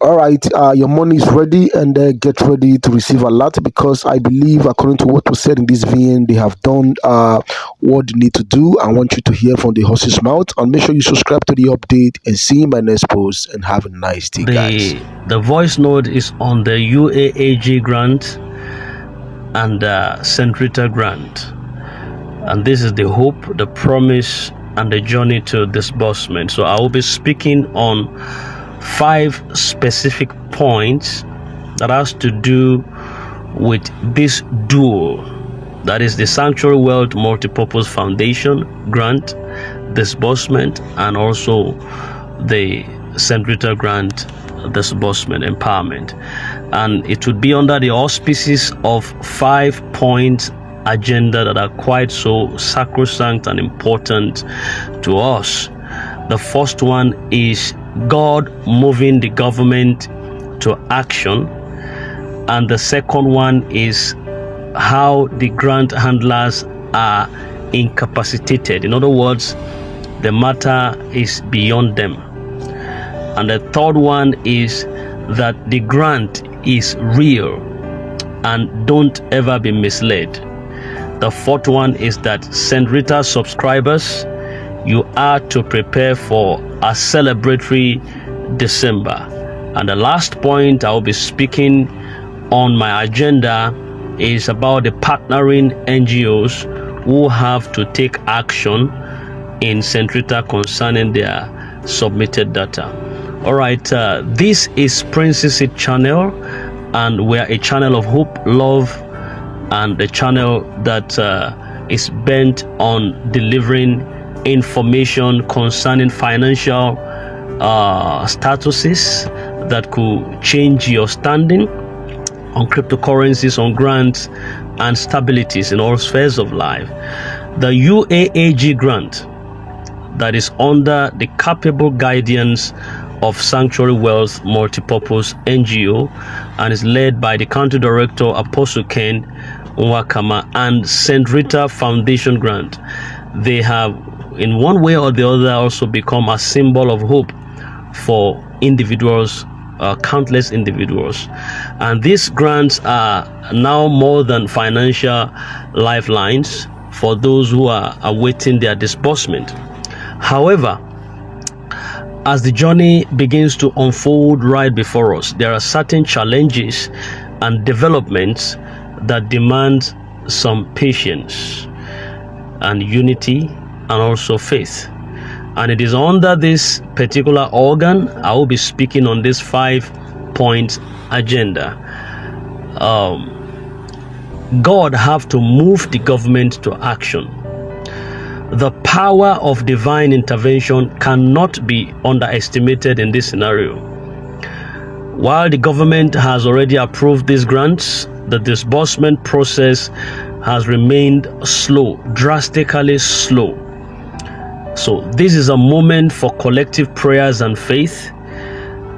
All right, your money is ready, and get ready to receive a lot, because I believe, according to what was said in this VN, they have done what they need to do. I want you to hear from the horse's mouth, and make sure you subscribe to the update and see my next post, and have a nice day, guys. The voice note is on the UAAG grant and St. Rita grant, and this is the hope, the promise, and the journey to disbursement. So I will be speaking on 5 specific points that has to do with this duo, that is the Sanctuary Wealth Multipurpose Foundation grant, disbursement, and also the St. Rita grant, disbursement, empowerment. And it would be under the auspices of 5 points agenda that are quite so sacrosanct and important to us. The first one is God moving the government to action, and the second one is how the grant handlers are incapacitated. In other words, the matter is beyond them. And the third one is that the grant is real, and don't ever be misled. The fourth one is that St. Rita subscribers, you are to prepare for a celebratory December. And the last point I will be speaking on my agenda is about the partnering NGOs who have to take action in St. Rita concerning their submitted data. All right, this is Prince's Seed channel, and we're a channel of hope, love, and a channel that is bent on delivering information concerning financial statuses that could change your standing on cryptocurrencies, on grants, and stabilities in all spheres of life. The UAAG grant, that is under the capable guidance of Sanctuary Wealth Multipurpose NGO, and is led by the country director Apostle Ken Nwakama, and St. Rita Foundation grant. They have, in one way or the other, also become a symbol of hope for individuals, countless individuals. And these grants are now more than financial lifelines for those who are awaiting their disbursement. However, as the journey begins to unfold right before us, there are certain challenges and developments that demand some patience and unity, and also faith. And it is under this particular organ I will be speaking on this 5 points agenda. God have to move the government to action. The power of divine intervention cannot be underestimated in this scenario. While the government has already approved these grants, the disbursement process has remained slow, drastically slow. So this is a moment for collective prayers and faith,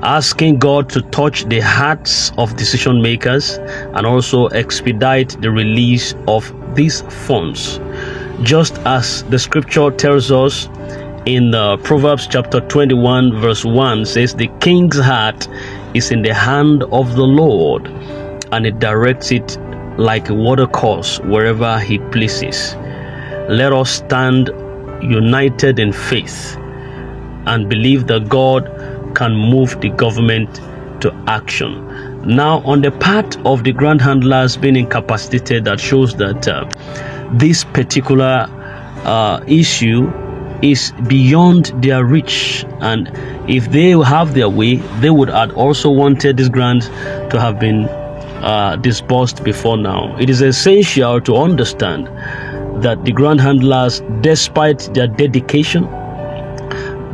asking God to touch the hearts of decision makers and also expedite the release of these funds. Just as the scripture tells us in Proverbs chapter 21 verse 1 says, the king's heart is in the hand of the Lord, and it directs it like a water course wherever he pleases. Let us stand united in faith and believe that God can move the government to action. Now, on the part of the grant handlers being incapacitated, that shows that this particular issue is beyond their reach, and if they have their way, they would have also wanted this grant to have been disbursed before now. It is essential to understand that the grant handlers, despite their dedication,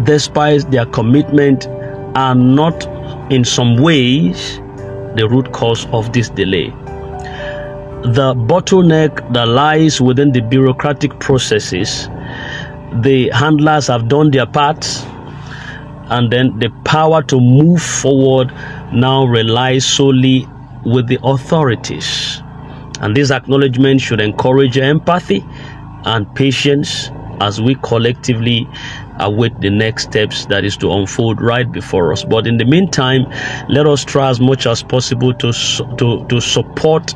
despite their commitment, are not in some ways the root cause of this delay. The bottleneck that lies within the bureaucratic processes, the handlers have done their part, and then the power to move forward now relies solely with the authorities. And this acknowledgement should encourage empathy and patience as we collectively await the next steps that is to unfold right before us. But in the meantime, let us try as much as possible to support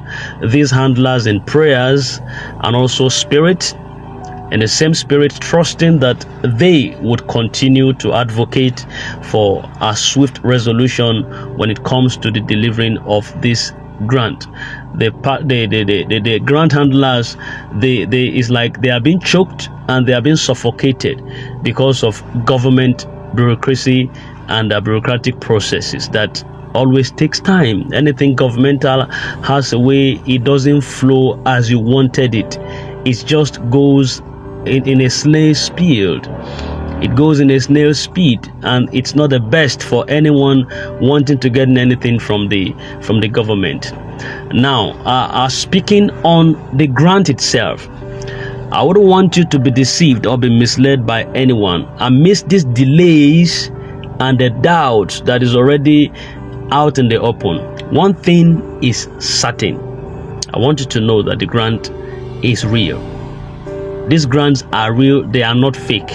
these handlers in prayers and also spirit, in the same spirit, trusting that they would continue to advocate for a swift resolution when it comes to the delivering of this grant. The grant handlers, it's like they are being choked and they are being suffocated because of government bureaucracy and bureaucratic processes that always takes time. Anything governmental has a way it doesn't flow as you wanted it. It just goes in a snail's speed. It goes in a snail's speed, and it's not the best for anyone wanting to get anything from the government. Now, speaking on the grant itself, I wouldn't want you to be deceived or be misled by anyone amidst these delays and the doubts that is already out in the open. One thing is certain. I want you to know that the grant is real. These grants are real, they are not fake.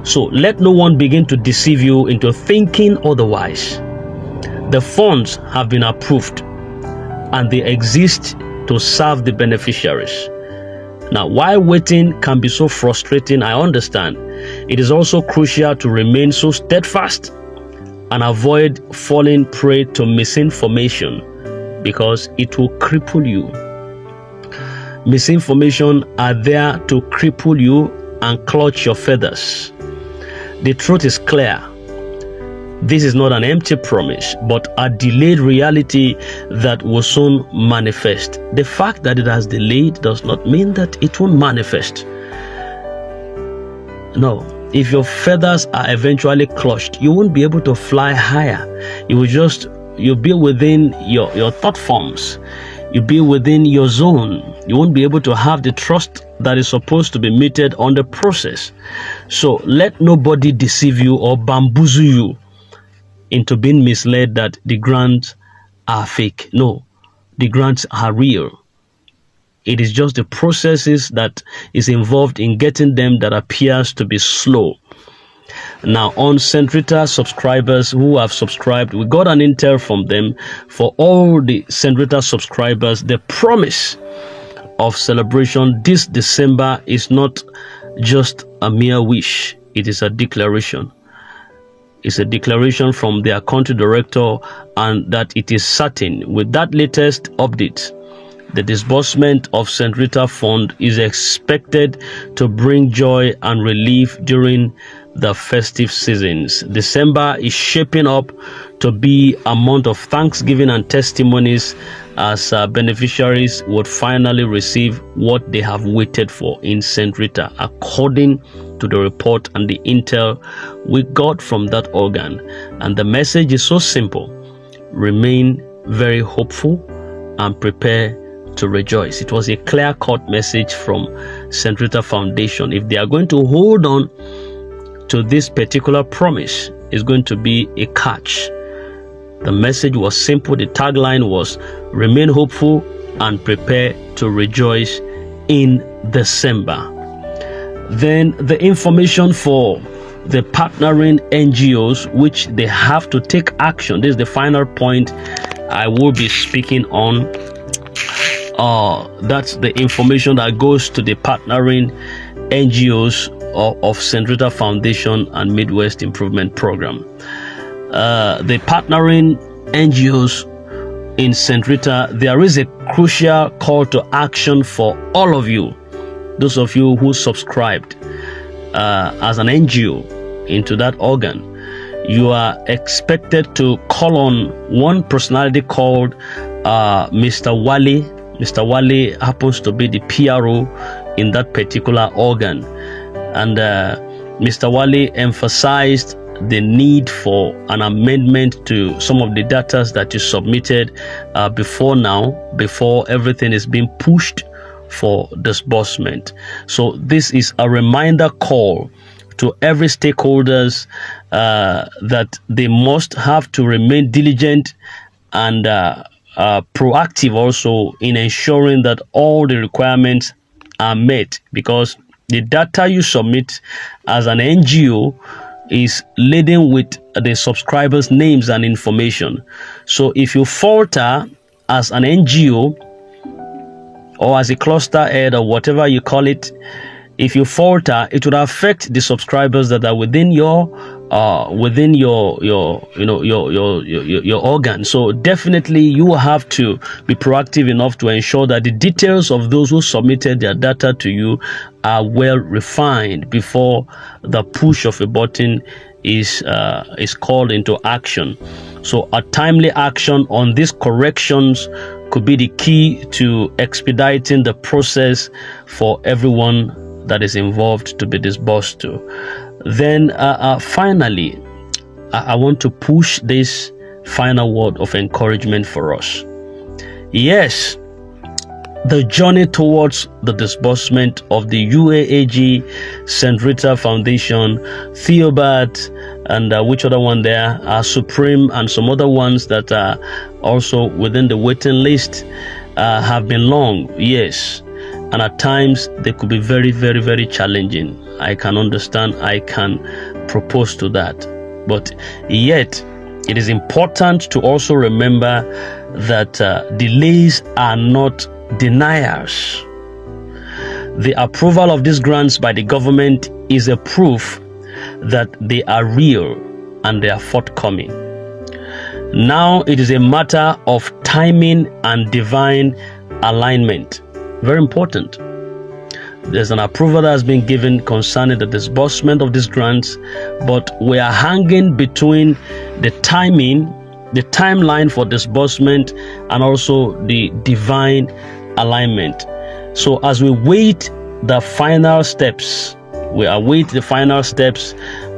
So let no one begin to deceive you into thinking otherwise. The funds have been approved and they exist to serve the beneficiaries. Now, while waiting can be so frustrating, I understand, it is also crucial to remain so steadfast and avoid falling prey to misinformation, because it will cripple you. Misinformation are there to cripple you and clutch your feathers. The truth is clear. This is not an empty promise, but a delayed reality that will soon manifest. The fact that it has delayed does not mean that it won't manifest. No, if your feathers are eventually clutched, you won't be able to fly higher. You'll be within your thought forms. You'll be within your zone. You won't be able to have the trust that is supposed to be meted on the process. So let nobody deceive you or bamboozle you into being misled that the grants are fake. No, the grants are real. It is just the processes that is involved in getting them that appears to be slow. Now, on St. Rita subscribers who have subscribed, we got an intel from them. For all the St. Rita subscribers, the promise of celebration this December is not just a mere wish, it is a declaration. It's a declaration from their country director, and that it is certain. With that latest update, the disbursement of St. Rita Fund is expected to bring joy and relief during the festive seasons. December is shaping up to be a month of thanksgiving and testimonies, as beneficiaries would finally receive what they have waited for in St. Rita, according to the report and the intel we got from that organ. And the message is so simple: remain very hopeful and prepare to rejoice. It was a clear-cut message from St. Rita Foundation. If they are going to hold on to this particular promise, is going to be a catch. The message was simple. The tagline was remain hopeful and prepare to rejoice in December. Then the information for the partnering NGOs, which they have to take action. This is the final point I will be speaking on. That's the information that goes to the partnering NGOs of St. Rita Foundation and Midwest Improvement Program. The partnering NGOs in St. Rita, there is a crucial call to action for all of you, those of you who subscribed as an NGO into that organ. You are expected to call on one personality called Mr. Wale. Mr. Wale happens to be the PRO in that particular organ. And Mr. Wale emphasized the need for an amendment to some of the data that you submitted before everything is being pushed for disbursement. So this is a reminder call to every stakeholders that they must have to remain diligent and proactive also in ensuring that all the requirements are met, because The data you submit as an NGO is laden with the subscribers' names and information. So if you falter as an NGO or as a cluster head or whatever you call it, if you falter, it would affect the subscribers that are within your organ. So definitely you have to be proactive enough to ensure that the details of those who submitted their data to you are well refined before the push of a button is called into action. So a timely action on these corrections could be the key to expediting the process for everyone that is involved to be disbursed to. Then finally, I want to push this final word of encouragement for us. Yes, the journey towards the disbursement of the UAAG, St. Rita Foundation, Theobarth, and which other one there are Supreme, and some other ones that are also within the waiting list have been long, yes, and at times they could be very, very, very challenging. I can understand, I can propose to that, but yet it is important to also remember that delays are not deniers. The approval of these grants by the government is a proof that they are real and they are forthcoming. Now it is a matter of timing and divine alignment. Very important. There's an approval that has been given concerning the disbursement of these grants, but we are hanging between the timeline for disbursement and also the divine alignment. So as we await the final steps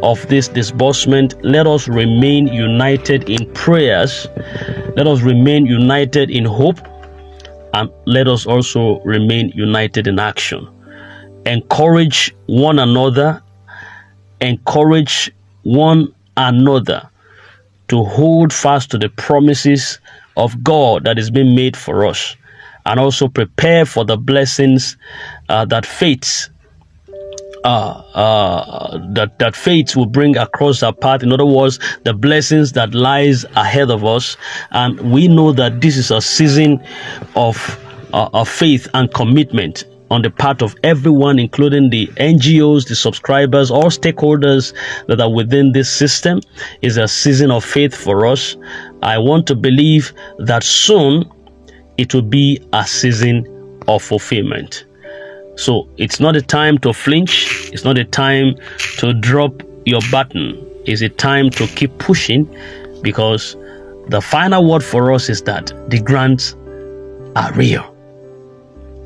of this disbursement, let us remain united in prayers, let us remain united in hope, and let us also remain united in action. Encourage one another to hold fast to the promises of God that is being made for us, and also prepare for the blessings that faith will bring across our path. In other words, the blessings that lies ahead of us. And we know that this is a season of faith and commitment on the part of everyone, including the NGOs, the subscribers, all stakeholders that are within this system. Is a season of faith for us. I want to believe that soon it will be a season of fulfillment. So it's not a time to flinch. It's not a time to drop your button. It's a time to keep pushing, because the final word for us is that the grants are real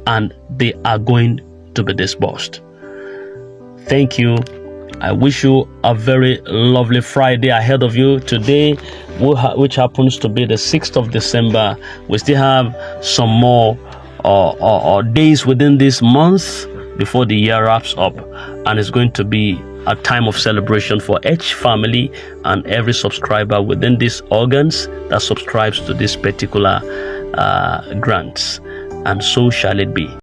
and they are going to be disbursed. Thank you. I wish you a very lovely Friday ahead of you. Today, which happens to be the 6th of December, we still have some more days within this month before the year wraps up, and it's going to be a time of celebration for each family and every subscriber within these organs that subscribes to this particular grants. And so shall it be.